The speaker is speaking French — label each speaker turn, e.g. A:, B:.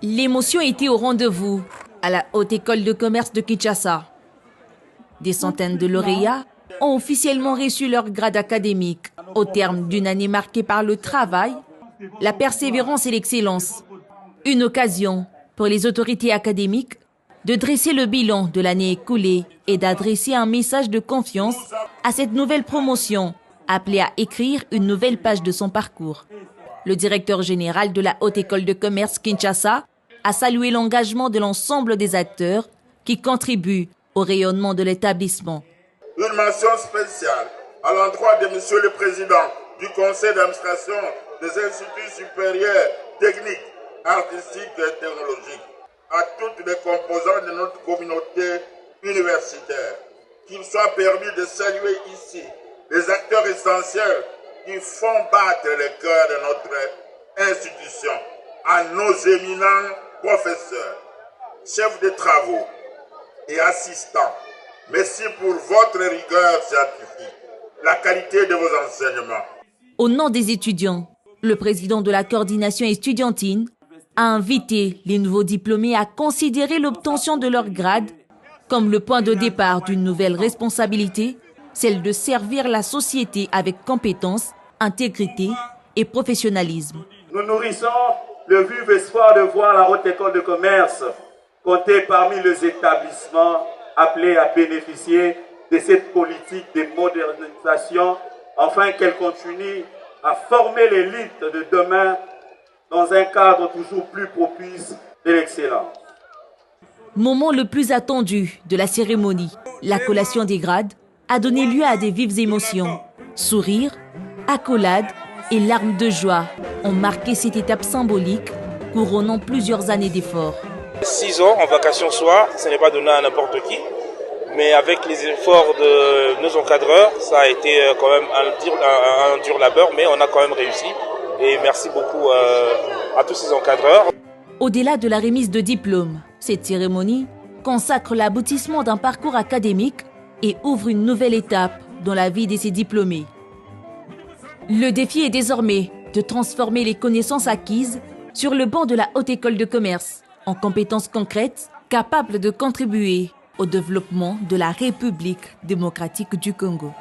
A: L'émotion était au rendez-vous à la Haute École de commerce de Kinshasa. Des centaines de lauréats ont officiellement reçu leur grade académique au terme d'une année marquée par le travail, la persévérance et l'excellence. Une occasion pour les autorités académiques de dresser le bilan de l'année écoulée et d'adresser un message de confiance à cette nouvelle promotion, appelée à écrire une nouvelle page de son parcours. Le directeur général de la Haute École de commerce Kinshasa a salué l'engagement de l'ensemble des acteurs qui contribuent au rayonnement de l'établissement.
B: Une mention spéciale à l'endroit de Monsieur le Président du Conseil d'administration des instituts supérieurs techniques, artistiques et technologiques, à toutes les composantes de notre communauté universitaire. Qu'il soit permis de saluer ici les acteurs essentiels qui font battre le cœur de notre institution, à nos éminents professeurs, chefs de travaux et assistants. Merci pour votre rigueur scientifique, la qualité de vos enseignements.
A: Au nom des étudiants, le président de la coordination estudiantine a invité les nouveaux diplômés à considérer l'obtention de leur grade comme le point de départ d'une nouvelle responsabilité, celle de servir la société avec compétence, intégrité et professionnalisme.
C: Nous nourrissons le vif espoir de voir la Haute École de commerce compter parmi les établissements appelés à bénéficier de cette politique de modernisation, afin qu'elle continue à former l'élite de demain dans un cadre toujours plus propice de l'excellence.
A: Moment le plus attendu de la cérémonie, la collation des grades a donné lieu à des vives émotions. Sourires, accolades et larmes de joie ont marqué cette étape symbolique, couronnant plusieurs années d'efforts.
D: 6 ans en vacation soir, ce n'est pas donné à n'importe qui, mais avec les efforts de nos encadreurs, ça a été quand même un dur labeur, mais on a quand même réussi. Et merci beaucoup à tous ces encadreurs.
A: Au-delà de la remise de diplômes, cette cérémonie consacre l'aboutissement d'un parcours académique et ouvre une nouvelle étape dans la vie de ces diplômés. Le défi est désormais de transformer les connaissances acquises sur le banc de la Haute École de commerce en compétences concrètes capables de contribuer au développement de la République démocratique du Congo.